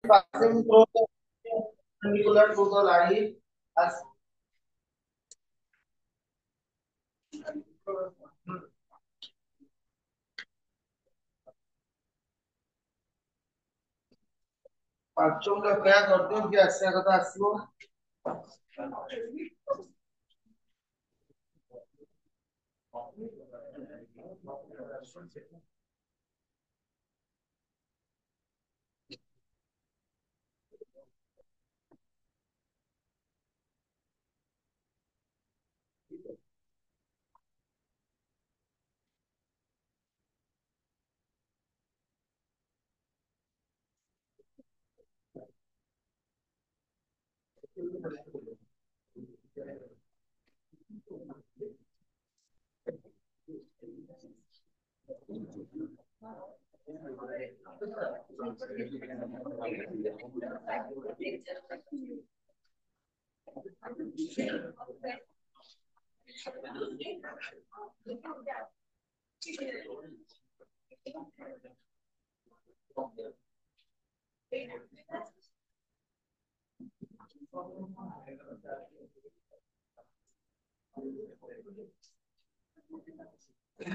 passing through the perpendicular to the line as 5 क्या करते हो कि ऐसा कथा आसो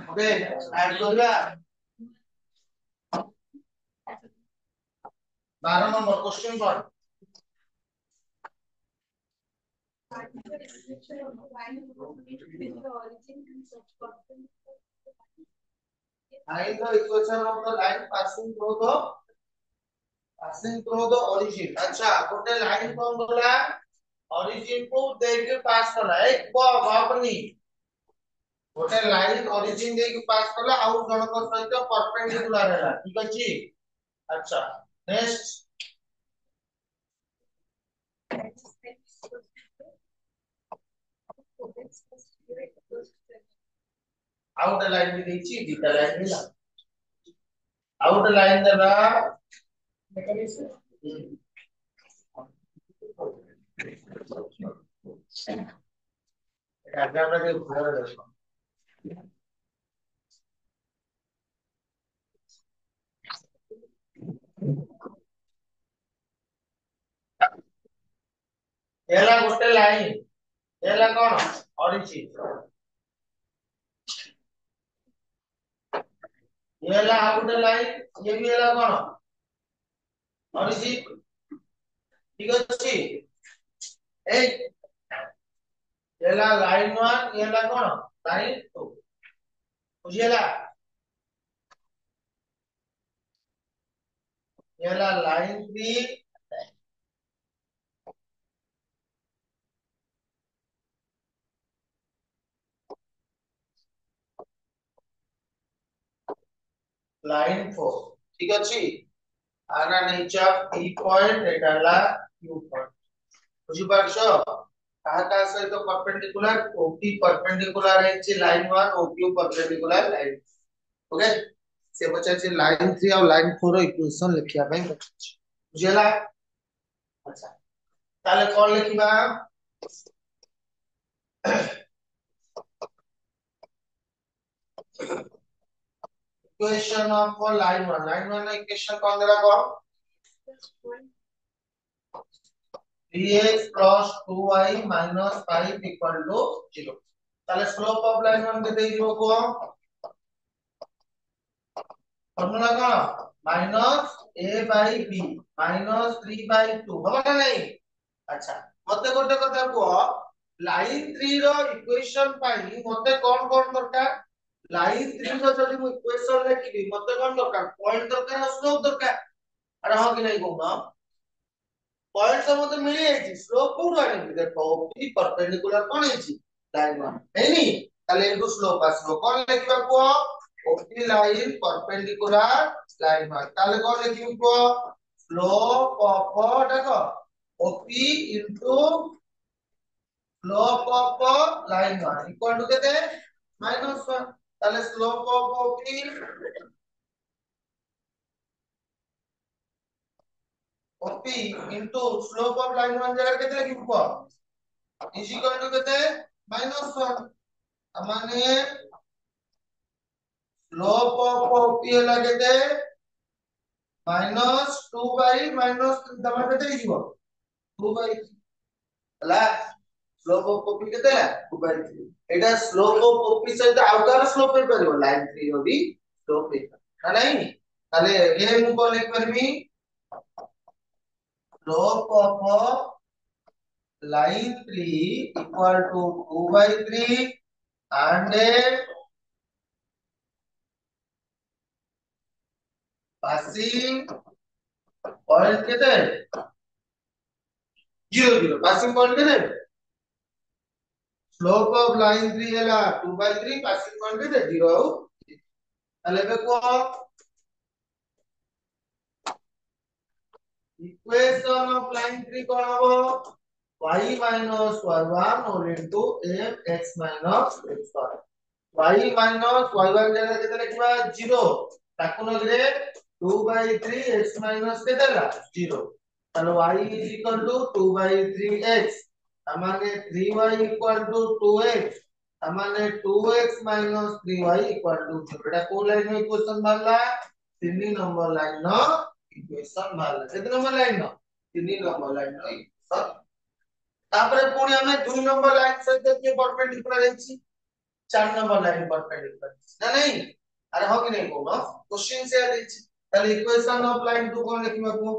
ओके ऐड करबा 12 नंबर क्वेश्चन पर find the equation of the line passing through the origin अच्छा गोटे लाइन कोन गला origin को दे के पास कला एक बापनी गोटे लाइन origin दे के पास कला आउ जनक सहित परपेंडिकुलर हैला ठीक अछि अच्छा नेक्स्ट आउट लाइन भी देछि बीटा लाइन मिला आउट लाइन देबा डायग्राम रे घर देखो एला गोटे लाइन एला कोन origin एला आउट लाइन ये भी एला कोन origin ठीक अछि ए एला लाइन 1 एला कोन लाइन 2 बुझिएला एला लाइन 3 लाइन 4 ठीक अछि आना नीचा पी पॉइंट एटाला क्यू पॉइंट बुझि पाछो काहा सहित परपेंडिकुलर ओपी परपेंडिकुलर है line 1 OQ perpendicular line okay से बचा छै लाइन 3 और लाइन 4 रो इक्वेशन लिखिया पई बुझिला अच्छा ताले कोन लिखिबा इक्वेशन ऑफ लाइन 1 इक्वेशन कौन देला को 3x plus 2y minus 5 equal to 0 ताले स्लोप ऑफ लाइन 1 के देई दिबो को फॉर्मूला का minus a by b minus 3 by 2 होबा ना नहीं अच्छा मते गोटे कथा को लाइन 3 रो इक्वेशन पाई मते कोन कोन दरकार लाइन 3 रो जदी मु इक्वेशन लिखिबी मते कोन दरकार पॉइंट दरकार और स्लोप दरकार अरे हां कि नहीं कहूना पॉइंट तो मते मिली जाई स्लोप को आनी देखो ओपी परपेंडिकुलर कोन है लाइन 1 है नी ताले इनटू स्लोप आसलो कोन लिखबा को ओपी लाइन परपेंडिकुलर लाइन 1 ताले कोन लिखिबो स्लोप ऑफ देखो OP into slope of line 1 equal to केते -1 ताले slope of OP OP into slope of line 1 जगह केते लिखिबो इज इक्वल टू केते -1 माने स्लोप ऑफ ओपी हला केते -2 तमर केते हिजो 2/3 हला स्लोप ऑफ कॉपी केते ला 2/3 एटा स्लोप ऑफ कॉपी सहित आउटर स्लोप हे परियो लाइन 3 रो भी स्लोप हे ना नहीं ताले ए मु को लिख permit slope of line 3 equal to 2/3 and passing point केते 0 0 passing point केते स्लोप ऑफ लाइन 3 हैला 2/3 passing point केते 0 आउ ताले बे को इक्वेशन ऑफ लाइन 3 कोन हबो y minus y1 all into mx minus x1 y minus y1 जगह केते लिखबा 0 ताको नगरे 2/3 x minus केते ला 0 तालो y is equal to 2/3x तामाने 3y equal to 2x तामाने 2x minus 3y equal to 0 एटा को लाइन में equation बाहरला 3 number line न equation बाहरला केते नंबर लाइन न 3 नंबर लाइन न इक्वेशन तापरे पुणी हमें 2 नंबर लाइन सहित के परपेंडिकुलर है 4 नंबर लाइन परपेंडिकुलर ना नहीं अरे हो कि नहीं बोलो क्वेश्चन से आदि ताले इक्वेशन ऑफ लाइन 2 कोन लिखिबा को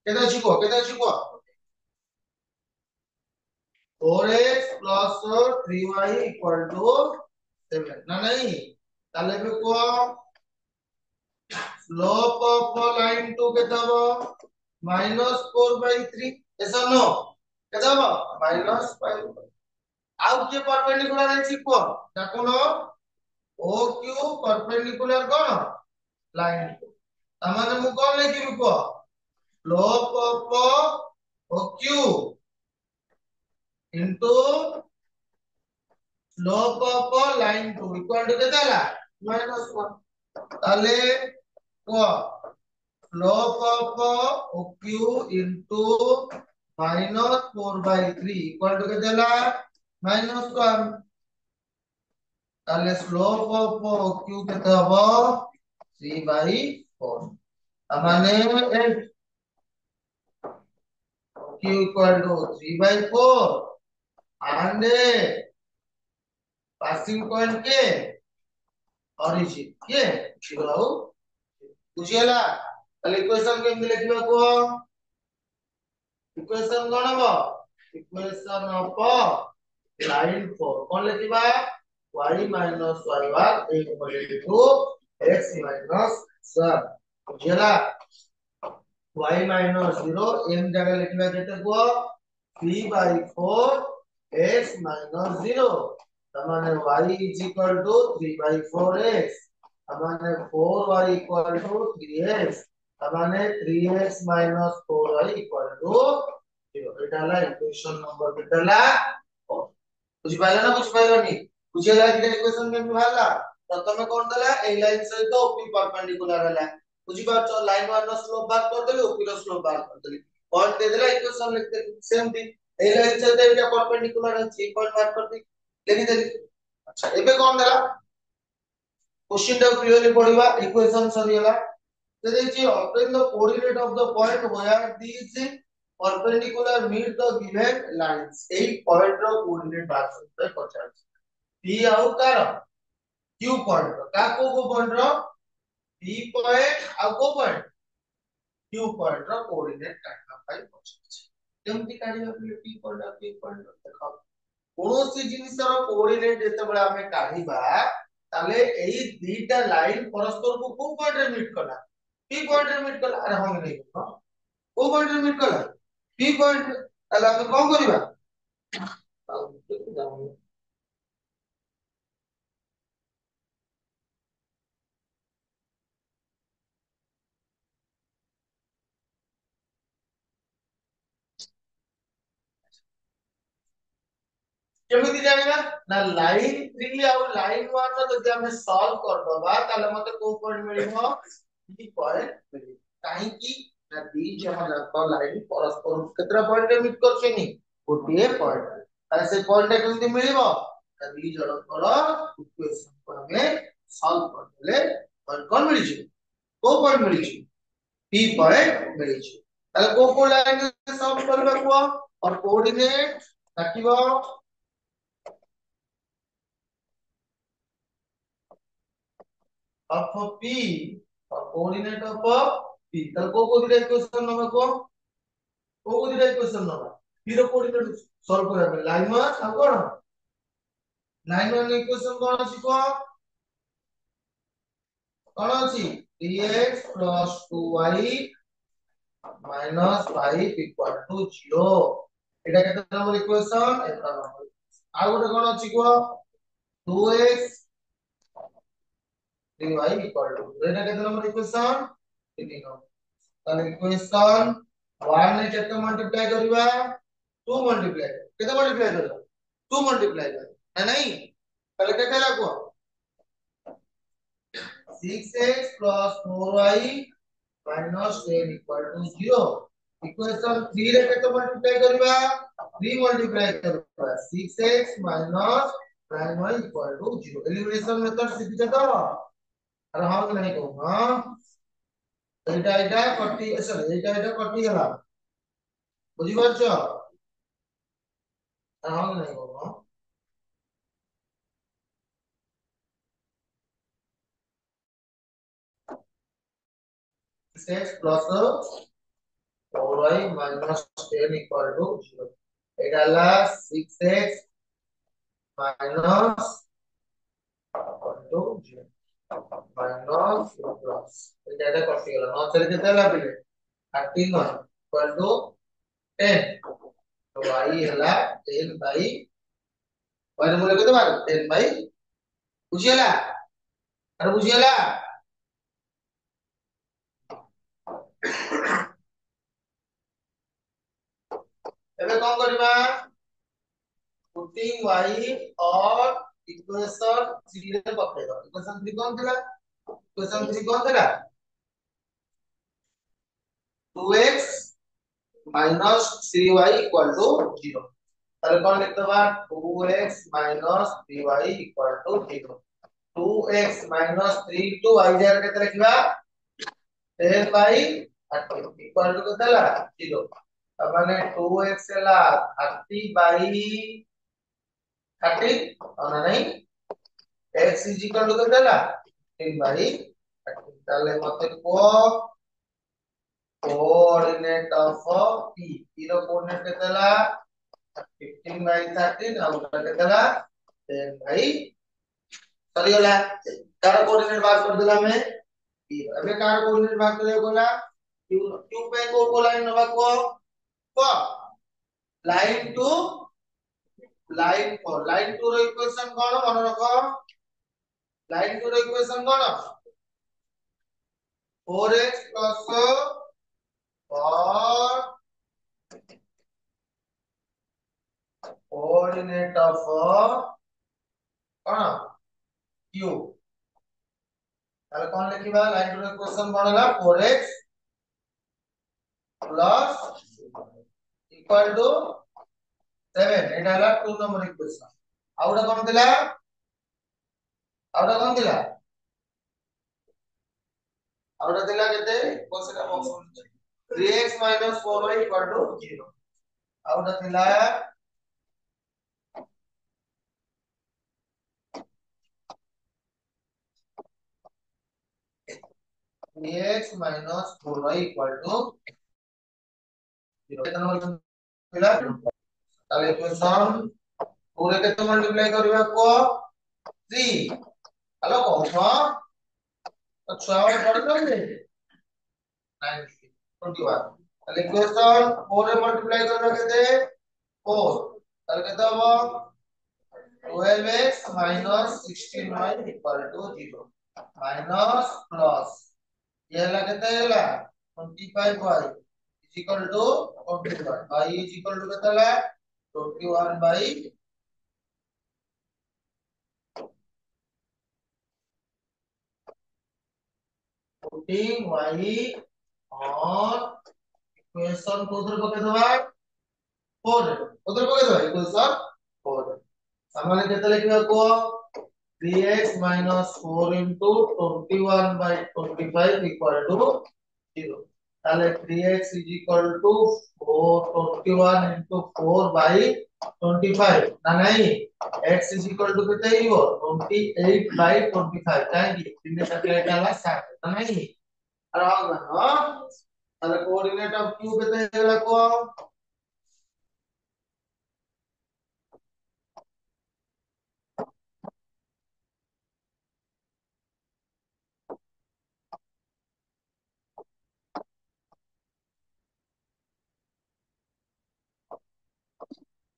केदा छिको 4x plus 3y equal to 7 ना नहीं ताले पे को स्लोप ऑफ लाइन 2 केदा हो -4/3 ऐसा नो केदा हो -5 आउ के परपेंडिकुलर है छिको ताकोनो OQ परपेंडिकुलर कोन लाइन तमाने मु कोन लिखिबि को slope of OQ into slope of line 2 equal to केते ला -1 ताले को slope of OQ into -4/3 equal to केते ला -1 ताले slope of OQ केते हबो 3/4 तमाने 8 OQ equal to 3/4 and passing point के origin के छिरो बुझियला ताले इक्वेशन केमि लिखिबा को इक्वेशन कोन हबो इक्वेशन ऑफ लाइन 4 कोन लिखिबा y minus y1 equal to x minus 7 बुझियला y minus 0 m जगह लिखिबा केते को 3/4 x minus 0 तमाने y is equal to 3/4x तमाने 4y equal to 3x तमाने 3x minus 4y equal to 0 Etah La equation number केतला 4 बुझि पाइला ना बुझि पाइलोनी बुझियला कि इक्वेशन केमि भाला प्रथमे कोन दला ए लाइन सहित ओपी परपेंडिकुलर हला बुझि पाछो लाइन 1 रो स्लोप बात कर देली ओपी रो स्लोप बात कर देली पॉइंट दे देला इक्वेशन लिख दे सेम थी ए लाइन सहित एटा परपेंडिकुलर है 3 पॉइंट बात कर दी लिखि देली अच्छा एबे कोन दला क्वेश्चन टा क्लियरली पढिबा इक्वेशन सरियला दे देछि obtain the coordinate of the point where these perpendicular meet the given lines a point रो कोऑर्डिनेट बात करते पचास p आउ कार q पॉइंट का को पॉइंट रो p पॉइंट आउ को पॉइंट q पॉइंट रो कोऑर्डिनेट काटना पाई पचास केमति काढिबा p पॉइंट आ q पॉइंट देखो कोनोसी जिनिसर कोऑर्डिनेट जेते बळे हमें काढिबा ताले एई दीटा लाइन परस्पर को को पॉइंट रे मीट कला p पॉइंट रे मीट कला अरे हम नहीं को पॉइंट रे मीट कला p पॉइंट ताले हम कोन करिबा केमिति जानिबा ना लाइन 3 और लाइन 1 रो जदि हमें सॉल्व कर दबा ताले मते को पॉइंट मिलिबो p पॉइंट मिलिबो काहे की ना दी जहां जातो लाइन परस्पर केतरा पॉइंट रे मीट करछेनी गोटिए पॉइंट अरे से पॉइंट केमिति मिलिबो दी जणकर इक्वेशन को हमें सॉल्व करले पॉइंट कोन मिली छी को पॉइंट मिली छी p पॉइंट मिली छी ताले को लाइन सॉल्व करबा को और कोऑर्डिनेट रखिबो ऑफ p और कोऑर्डिनेट ऑफ p ताले को दिले इक्वेशन नंबर को दिले इक्वेशन नंबर p रो कोऑर्डिनेट सॉल्व करबा लाइन में आ कोन लाइन में इक्वेशन कोन अछि कोन अछि 3x plus 2y minus 5 equal to 0 এটা কেতে নম্বর ইকুয়েশন এটা নম্বর আর গোটে কোন আছে কো 2x 3y equal to এটা কেতে নম্বর ইকুয়েশন 3 নম্বর তাহলে ইকুয়েশন 1 নে কেতে মল্টিপ্লাই করিবা 2 মল্টিপ্লাই কেতে মল্টিপ্লাই করবা 2 মল্টিপ্লাই করবা না নাই তাহলে কেতে লাগবো 6x plus 4y minus 10 equal to 0 equation 3 रे केते मल्टीप्लाई करबा 3 मल्टीप्लाई करबा 6x minus 9y equal to 0 elimination method सिखिछ त अरे हम नहीं कहू हां एटा कटि सॉरी एटा कटि गला बुझि परछ हम नहीं कहू हां 6x plus 4y minus 10 equal to 0 Etah La 6x minus equal to 0 minus plus এটা কটি গেল 9 চলে কেতে হলা পিলে 31 equal to 10 तो y हला 10 बाई y रे मूल्य केते बार 10 बाई बुझियला अरे बुझियला एबे कोन करबा पुटिंग y और इक्वेशन 3 रे पकड़े दो इक्वेशन 3 कोन थिला इक्वेशन 3 कोन थिला 2x minus 3y equal to 0 তাহলে কোন লিখতে পার 2x minus 3y equal to 0 2x minus 3 into y জায়গা কেতে লিখবা 10 by 30 equal to কেতে হলা 0 তার মানে 2x হলা 30 by 30 না নাই x is equal to কেতে হলা 10 by 30 তাহলে মতে কো coordinate of p रो कोऑर्डिनेट केते हला 15 by 13 और केते हला 10 by सरी होला कार कोऑर्डिनेट बात कर देला मैं अबे कार कोऑर्डिनेट बात करे बोला क्यू पे को लाइन नबा को लाइन टू लाइन टू रो इक्वेशन कोन मन रखो लाइन टू रो इक्वेशन कोन 4x plus 4 coordinate of कोन q তাহলে কোন লিখিবা লাইন টু रो इक्वेशन कोन होला 4x plus equal to 7 এটা হলো 2 নম্বর ইকুয়েশন আউটা কোন দিলা আউটা কোন দিলা আউটা দিলা কেতে কোসেটা বক্স 3x 4y 0 আউটা দিলা 3x 4y 0 এটা নম্বর দিলা তাহলে ইকুয়েশন पूरे केते मल्टीप्लाई करबा को 3 हेलो कौन तो 6 और पढ़ दोगे 21 তাহলে इक्वेशन 4 रे मल्टीप्लाई करबा केते 4 তাহলে केते হবো 12x 16y 0 माइनस प्लस ये हला केते हला 25y is equal to 21 y is equal to केते हला 21 by putting y on equation को उधर पके दबा 4 उधर पके दबा इक्वेशन 4 सामान्य केते लिखबा को 3x minus 4 into 21 by 25 equal to 0. তাহলে 3x is equal to 21 into 4 by 25 না নাই x is equal to কেতে হইব 28 by 25 তাই কি তিনের সাথে এটা হলো 7 না নাই আর হবে না তাহলে কোঅর্ডিনেট অফ q কেতে হইলা কো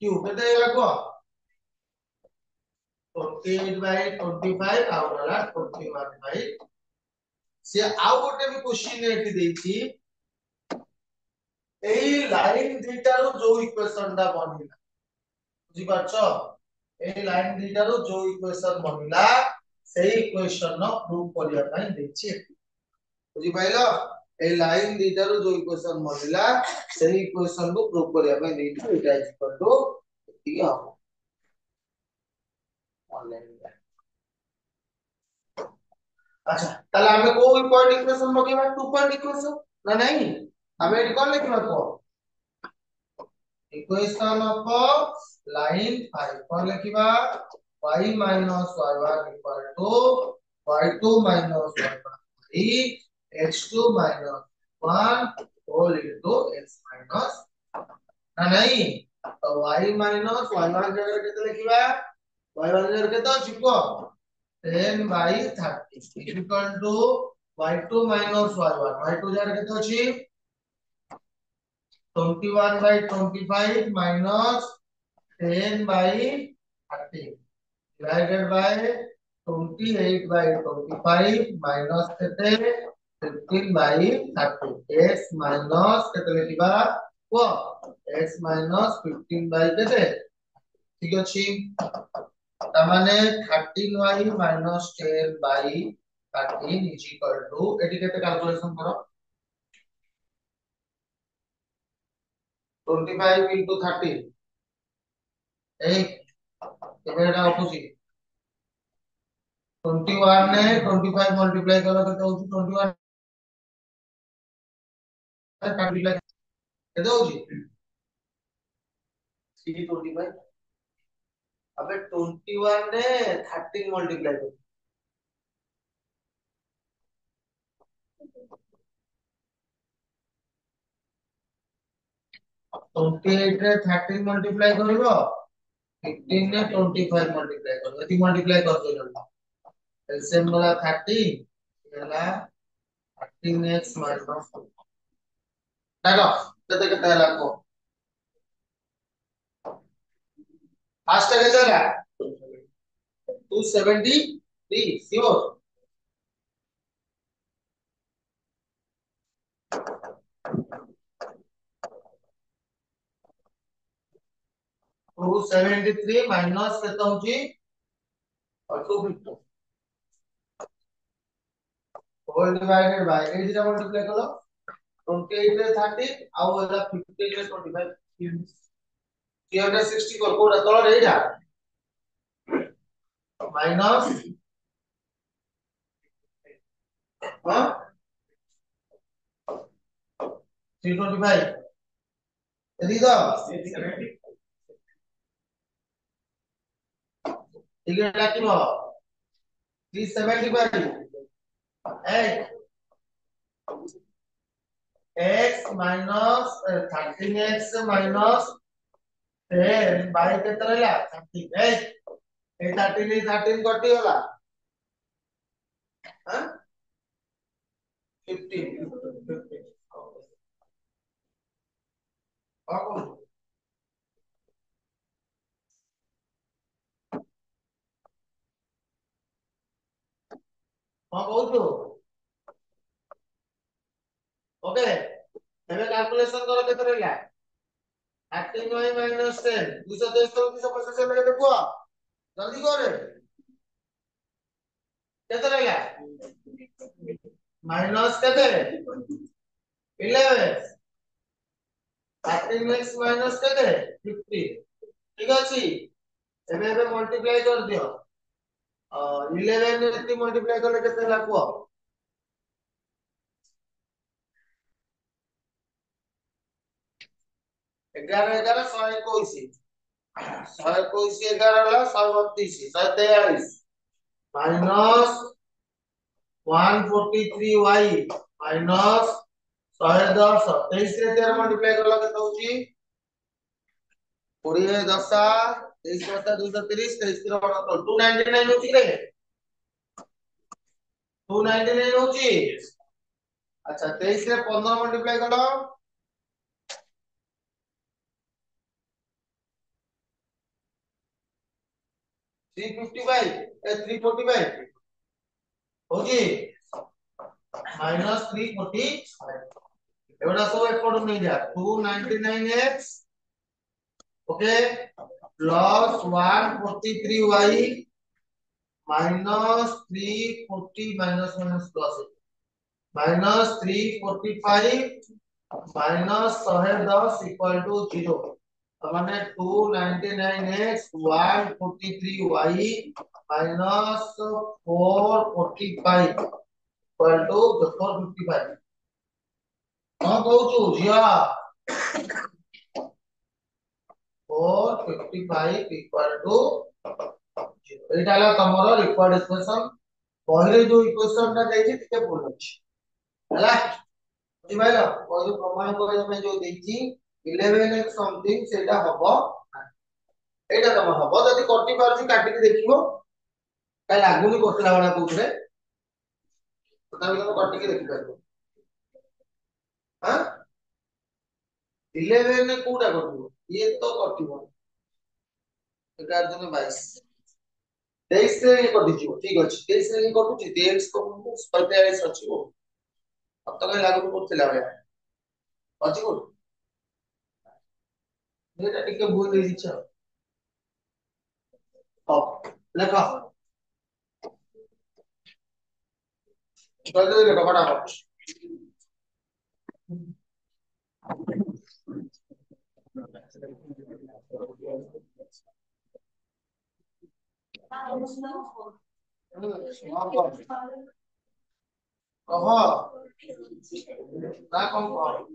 q କେତେ ହଇଲା କో 28 by 25 ଆଉ ହେଲା 21 by से ଆଉ ଗୋଟେ ବି क्वेश्चन ଏଠି ଦେଇଛି ଏଇ ଲାଇନ ଦିଟାରୁ ଯୋଉ ଇକ୍वेସନ ଟା ବନିଲା ବୁଝି ପାରୁଛ ଏଇ ଲାଇନ ଦିଟାରୁ ଯୋଉ ଇକ୍वेସନ ବନିଲା ସେଇ ଇକ୍वेସନ ର ପ୍ରୁଫ କରିବା ପାଇଁ ଦେଇଛି ଏଠି ବୁଝି ପାଇଲ ଏଇ ଲାଇନ ଦିଟାରୁ ଯୋଉ ଇକ୍वेସନ ବନିଲା ସେଇ ଇକ୍वेସନ କୁ ପ୍ରୁଫ କରିବା ପାଇଁ ଦେଇଛି ଏଟା ଇକ୍ୱାଲ ଟୁ ଏତିକି ହବ ଅନଲାଇନ अच्छा ताले हमें को पॉइंट इक्वेशन पकेबा टू पॉइंट इक्वेशन ना नहीं हमें एटी कोन लिखबा को इक्वेशन ऑफ लाइन 5 कोन लिखबा y minus y1 equal to y2 minus y1 x2 minus 1 whole into x minus ना नहीं तो y minus y1 जगह केते लिखबा y1 जगह केते अछि को 10 by 30 is equal to y2 minus y1 y2 जगह केते अछि 21 by 25 minus 10 by 30 divided by 28 by 25 minus केते 15 by 30 x minus केते लिखबा को x minus 15 by केते ठीक अछि तामाने 13y minus 10 by 13 is equal to eighty केते कैलकुलेशन करो 25 into 13 एबे एटा ऑपोजिट 21 ने 25 मल्टीप्लाई करो केते होची 21 मल्टीप्लाई केते होची 325 अबे 21 ने 13 मल्टीप्लाई करो 28 रे 13 मल्टीप्लाई करिवो 15 ने 25 मल्टीप्लाई करो एती मल्टीप्लाई कर दो जल्दी एलसीएम वाला 30 ହେଲା 13x minus 2 देखो केते केते ହେଲା को फास्ट केते ହେଲା 273 श्योर 273 माइनस केते होची 250 होल डिवाइडेड बाय 8 दिटा मल्टीप्लाई करो 28 रे 30 आउ एला 15 रे 25 364 कोडा तळ एइडा माइनस हां 325 एदी तो ठीक है लाकिबो 375 x minus 13x minus 10 by केते रहला 38 ए 13 13 कटि होला हां 15 हां हां कहू ओके एबे कैलकुलेशन करो केते रहला 13y minus 10 223 को 250 में देखो जल्दी करे केते रहला माइनस केते 11 13x minus केते 50 ठीक अछि एबे एबे मल्टीप्लाई कर दियो 11 रे मल्टीप्लाई कले केते ହେଲା କୁହ 11 11 121 121 11 ହେଲା 132 143 माइनस 143y माइनस 110 23 रे 13 मल्टीप्लाई करला केते होची 20 10 23 230 23 299 होची रे 299 होची अच्छा 23 रे 15 मल्टीप्लाई करो 355 ए 345 होची माइनस 345 एवढा सब एपड़ नहीं जा 299x okay plus 143y minus 340 minus minus plus minus 345 minus 110 equal to 0 माने 299x 143y minus 445 equal to 455 हां कहू झिया 455 equal to 0 Etah La तमरो required expression पहिले जो इक्वेशन टा देछि ଟିକେ भूल अछि ହେଲା ବୁଝିପାରିଲ ପहिले ପ୍ରମାଣ କରିବା ପାଇଁ ଯୋଉ ଦେଇଛି 11x समथिंग ସେଟା ହବ ଏଇଟା ତମ ହବ ଯଦି କଟି ପାରୁଛି କାଟିକି ଦେଖିବ କାଇଁ ଲାଗୁନି କଟିଲା ଭଳିଆ କୋଉଥିରେ ତଥାପି ତମେ କାଟିକି ଦେଖି ପାରିବ हां 11 କୋଉଟା କଟିବ ଇଏ ତ କଟିବ 11 ଦୁନେ 22 23 ରେ କଟିଯିବ ଠିକ ଅଛି 23 ରେ କଟୁଛି 23 କମକୁ 47 ଅଛି ଓ अब तो कहीं लागू করতে লাগে ଅଛି କୋଉ এটা ଟିକେ ଭୁଲ ହେଇଛି ହଉ ଲେଖ ଜଲ୍ଦି ଲେଖ ଫଟାଫଟ କହ ନା କଣ କହ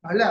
ହେଲା।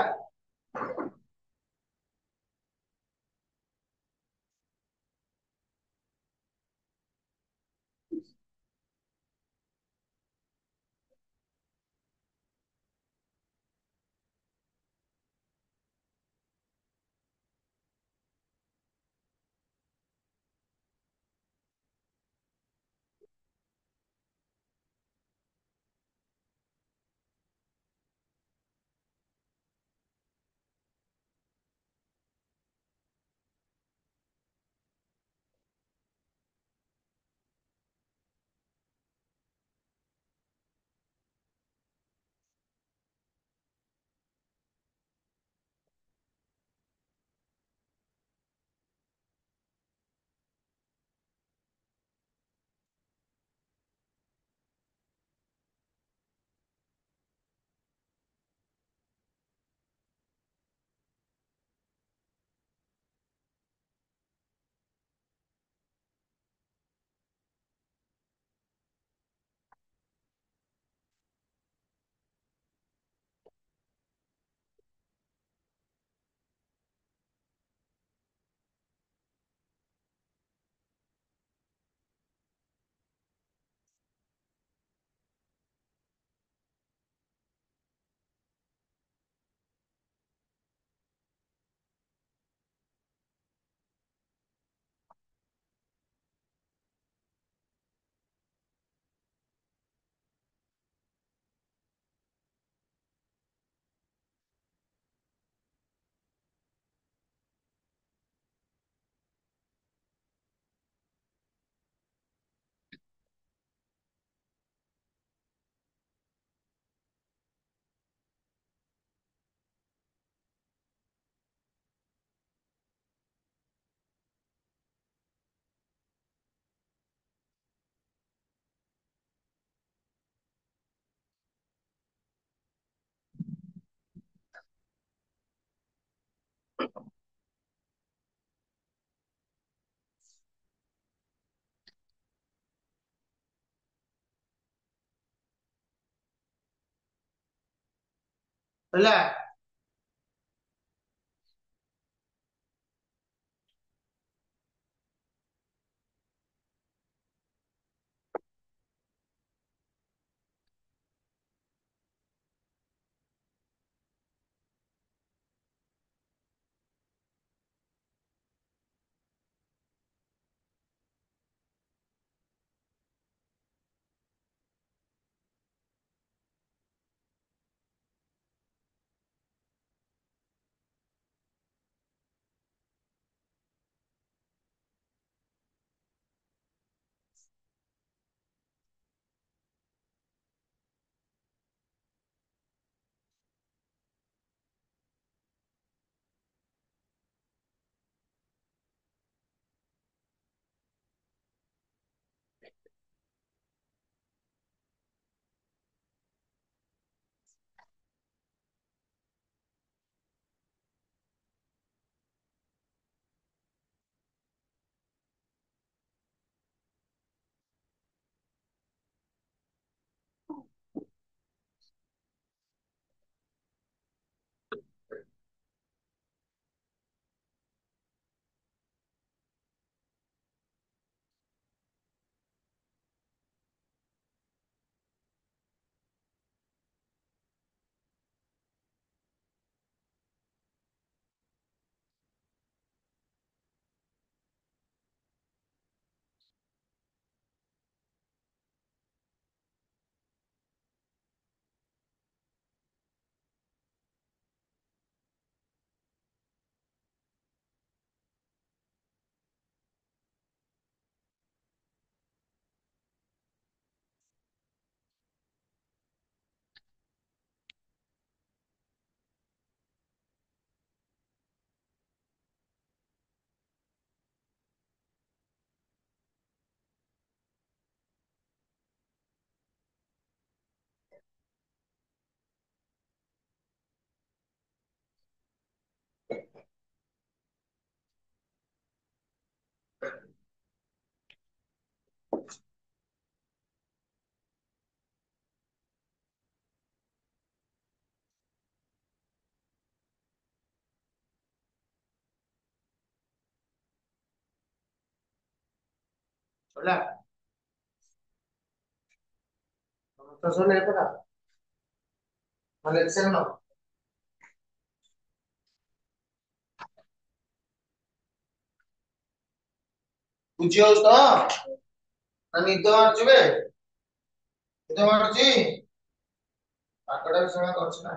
ହେଲା। ହେଲା ତ ଶୁଣ ଏପଟା ମାନେ ଲେକ୍ସନ ବୁଝି ହଉଛି ତ ନା ନିଦ ମାରୁଛି ବେ ନିଦ ମାରୁଛି ପାଠଟା ବି ଶୁଣା କରୁଛି ନା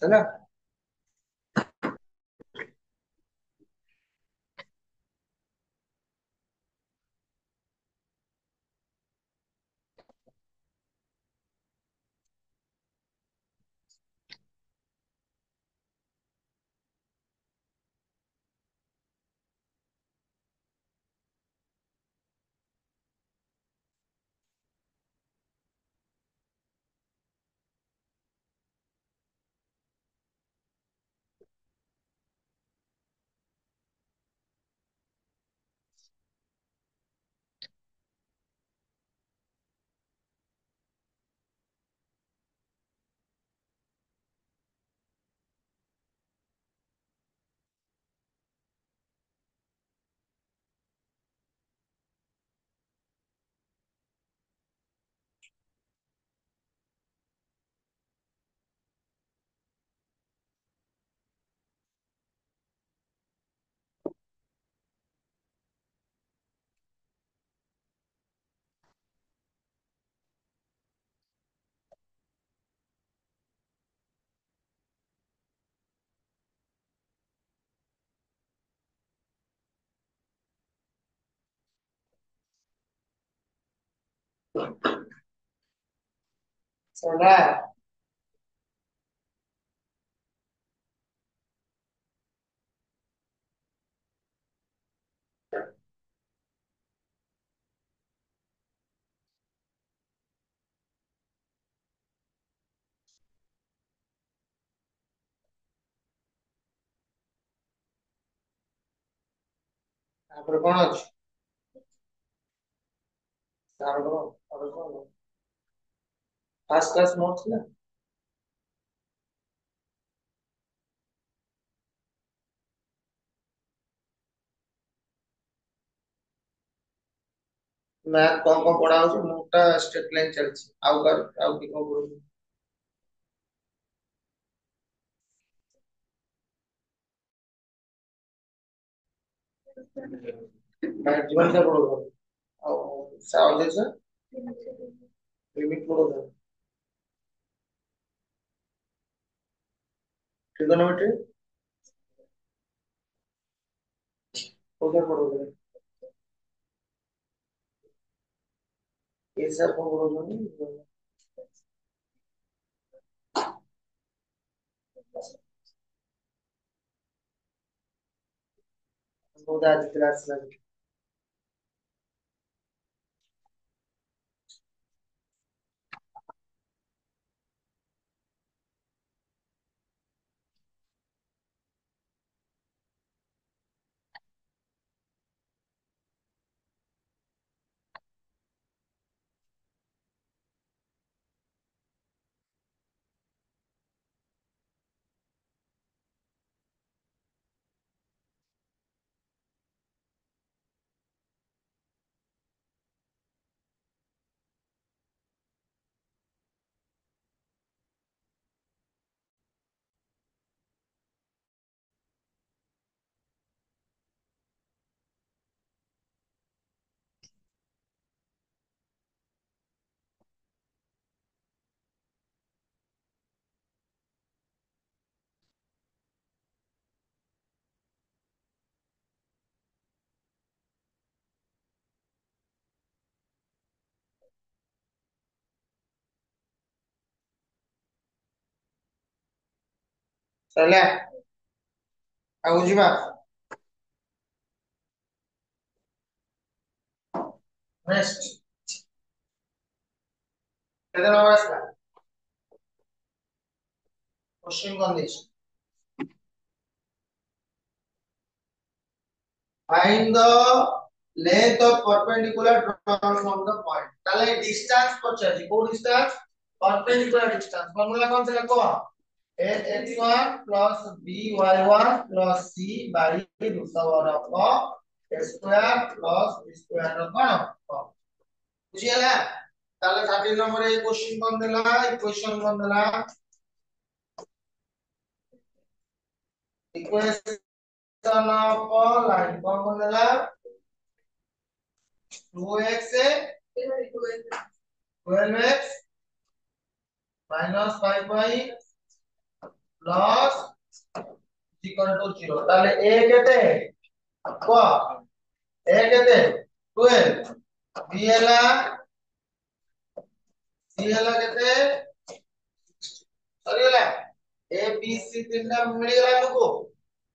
ହେଲା ହେଲା ତାପରେ କଣ ଅଛି ତାର କଣ ଫାଷ୍ଟ କ୍ଲାସ୍ ନୋଟ ଥିଲା ମ୍ୟାଥ କଣ ପଢା ହଉଛି ମୋଟା ଷ୍ଟ୍ରେଟ ଲାଇନ ଚାଲିଛି ଆଉ କି କଣ ପଢୁଛି ଜୀବନ ଟା ପଢୁଛି ଆଉ ସାଉଣ୍ଡ ଲିମିଟ ପଢୁଛି ट्रिगोनोमेट्री कोठे पढोगे ये सब को पढोगे बहुत आज क्लास लगी चला आउ जिबा नेक्स्ट केते नंबर आसला question cone this find the length of perpendicular drawn from the point তাহলে ডিসটেন্স পড়ছে কোন ডিসটেন্স perpendicular distance ফর্মুলা কোন ছিল কো a x1 plus b y1 plus c by root over of a square plus b square ର କଣ ବୁଝିଗଲା তাহলে 30 নম্বরে এই কোশ্চেন কোন দিলা ইকুয়েশন কোন দিলা इक्वेशन ऑफ लाइन कौन कौन देला 2x से 12x minus 5y plus equal to 0 তাহলে a কেতে ক a কেতে 12 b ହେଲା c ହେଲା କେତେ ସରିଗଲା a b c ତିନଟା ମିଳିଗଲା ଆମକୁ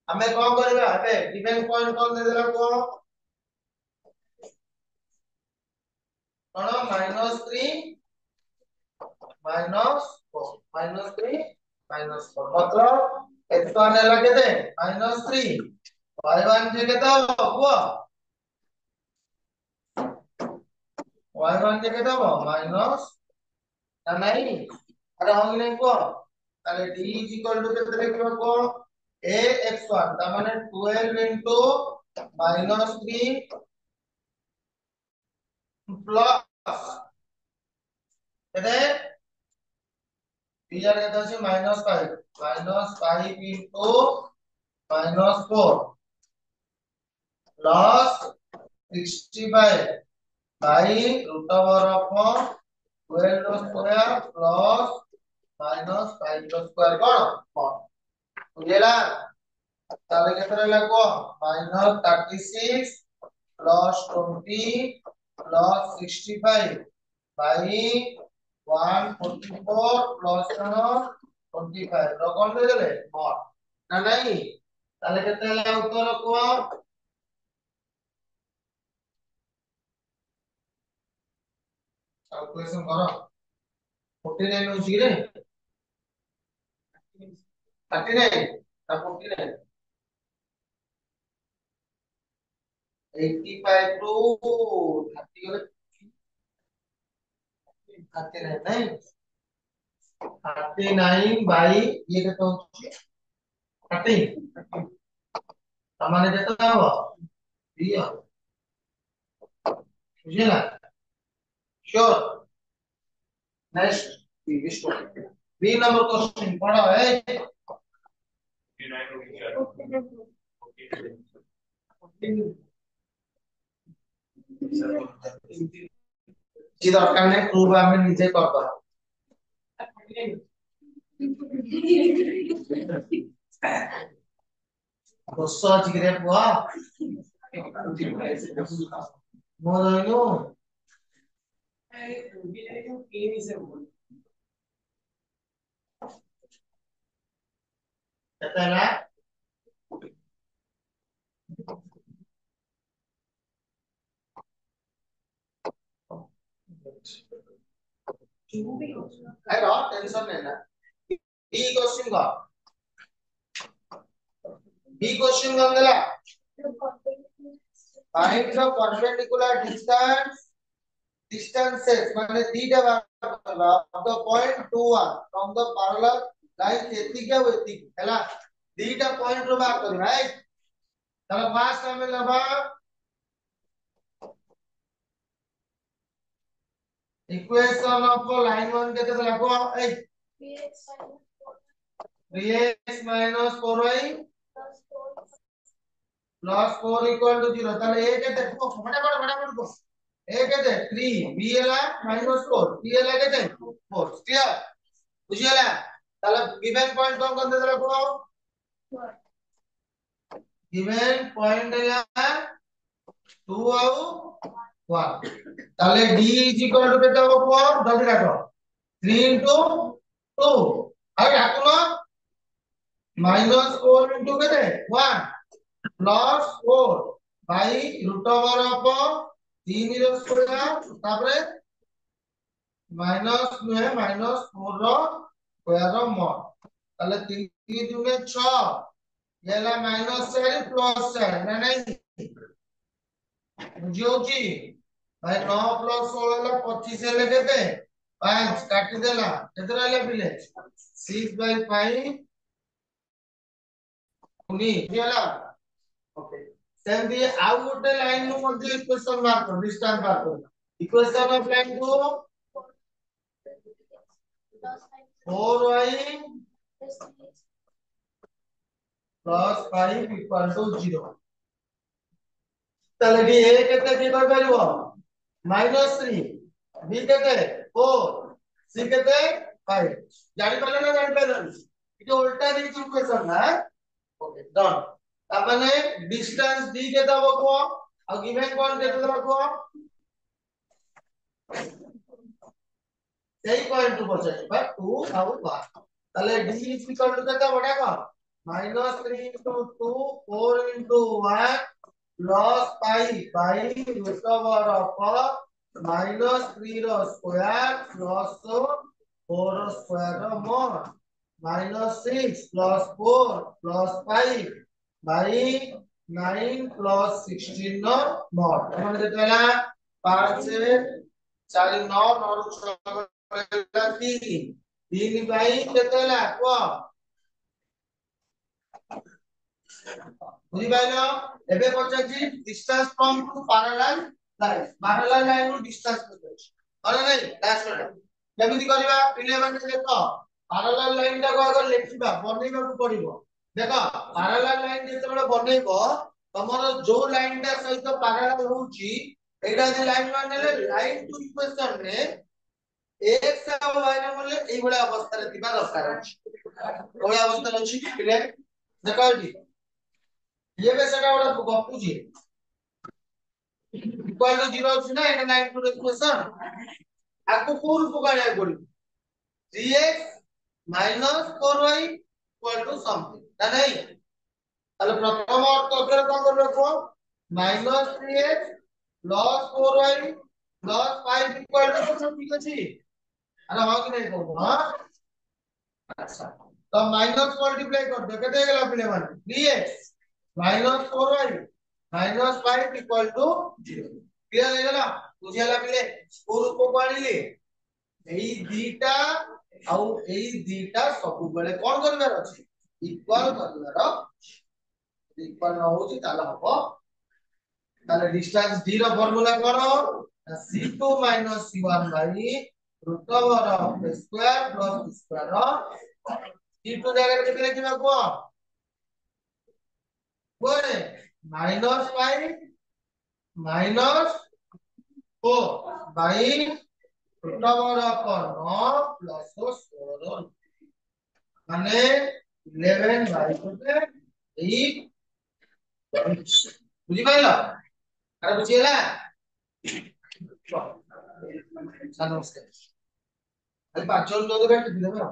ଆମେ କଣ କରିବା ଏବେ गिवन पॉइंट कोन ଦେଇଦେଲା କ कौन -3 -4 -3 -4 मतलब x1 ହେଲା କେତେ -3 y1 जे केते हबो y1 जे केते हबो माइनस ना नहीं अरे हम नहीं को ताले d केते लिखबो को a x1 ता माने 12 into -3 प्लस केते बिजार केते अछि -5 -5 into -4 plus 65 by root over of 12 square plus -5 square कोन बुझेला ताले केते लागो -36 plus 20 plus 65 by 144 plus 25 রকম হয়ে গেলে মড না নাই তাহলে কেতে ହେଲା উত্তর କୁହ ক্যালকুলেশন কର 49 হଉଛି କି ରେ 39 না 49 85 टू 30 गले 39 नहीं 39 बाई ये केते होଉଛି 30 सामान्य केते हबो बी बुझिला sure next B number question पढ़ो है जी दरकार नहीं प्रूव हमें नीचे कर दो दोस्तों जिगरे बुआ मोरनो कहता है अरे टेंशन नहीं ना बी क्वेश्चन का गंगला find the perpendicular distances माने दीटा बार of the point 21 from the parallel line एतिक या एतिक हैला दीटा पॉइंट रो बार करी भाई तब फास्ट हमें लबा इक्वेशन ऑफ लाइन 1 केते लागो ए 3x minus 4y plus 4 equal to 0 তাহলে a কেতে फटाफट को a केते 3 b एला -4 c एला केते 4 क्लियर बुझियला তাহলে गिवन पॉइंट कोन कोन देला को गिवन पॉइंट एला 2 और 1 তাহলে d is equal to কেতে হবে 4 জলদি রাখো 3 into 2 আর রাখো -4 into কেতে 1 plus 4 by root over of 3 रो स्क्वायर तापरे माइनस में -4 रो स्क्वायर रो मॉड ताले 3 दुने 6 येला -4 प्लस 4 ना नहीं बुझियो छी भाई 9 प्लस 16 ला 25 ले केते 5 काटी देला केते रहले पिले 6/5 उनी येला ओके सेमती आउ गोटे लाइन नु मध्ये इक्वेशन मार्क कर डिस्टेंस मार्क कर इक्वेशन ऑफ लाइन को 4y plus 5 equal to 0 ताले डी ए केते की कर परिबो -3 बी केते 4 सी केते 5 जानि पले ना जानि पले इके उल्टा दी इक्वेशन ना ओके डन तापने डिस्टेंस डी केते हबो को आ गिवन कोन केते रखो सेही पॉइंट टू पछे बा 2 और 1 ताले डी इज इक्वल टू केते बडा को -3 into 2 4 into 1 plus 5 by root over of -3 रो स्क्वायर plus 4 रो स्क्वायर रो mod -6 plus 4 plus 5 by 9 plus 16 row mod মানে যেটা হলো 5 4 9 9 रो 6 3 by কেতে হলো কো बुझी पाइलो एबे पछाची distance from two parallel line नु डिस्टेंस पछाची अरे नहीं लास्ट रे केमिति करबा पिले माने देखो पैरेलल लाइन टा को अगर लिखिबा बनेबा को पड़िबो देखो पैरेलल लाइन जेते बडे बनेबो तमरो जो लाइन टा सहित पैरेलल होउची एटा जे लाइन माने लाइन टू इक्वेशन रे x और y रे बोले एई बडा अवस्था रे दिबा दरकार अछि ओया अवस्था अछि पिले देखो जी ये बे सेटा ओडा गपुजी इक्वल टू 0 अछि ना एटा लाइन टू इक्वेशन आपको कोन उपकारिया करी 3x minus 4y equal to something ना नहीं তাহলে প্রথম অর্থের কোন করবে কো minus 3x plus 4y plus 5 equal to কত ঠিক আছে আরে হয় কি নাই করব হ্যাঁ আচ্ছা তো মাইনাস মাল্টিপ্লাই করবে কেটে গেল পিলে মানে 3x minus 4y minus 5 equal two 0 clear হয়ে গেল বুঝিয়ালা পিলে কোন উপকারিলে এই দুইটা ଆଉ এই দুইটা ସବୁବେଳେ কোন করবার আছে ইকুয়াল করবার ইকুয়াল ন হଉଛି তাহলে হবো তাহলে ডিসটেন্স d র ফর্মুলা করো c2 c1 root over of a square plus b square c2 জায়গায় কেটে লিখবা কো বলে -5 -4 by root over of 9 plus 16 মানে 11 by 8 বুঝি পাইলা আরে বুঝিলা নমস্কার আরে 5 জন লোক একটা দিলে না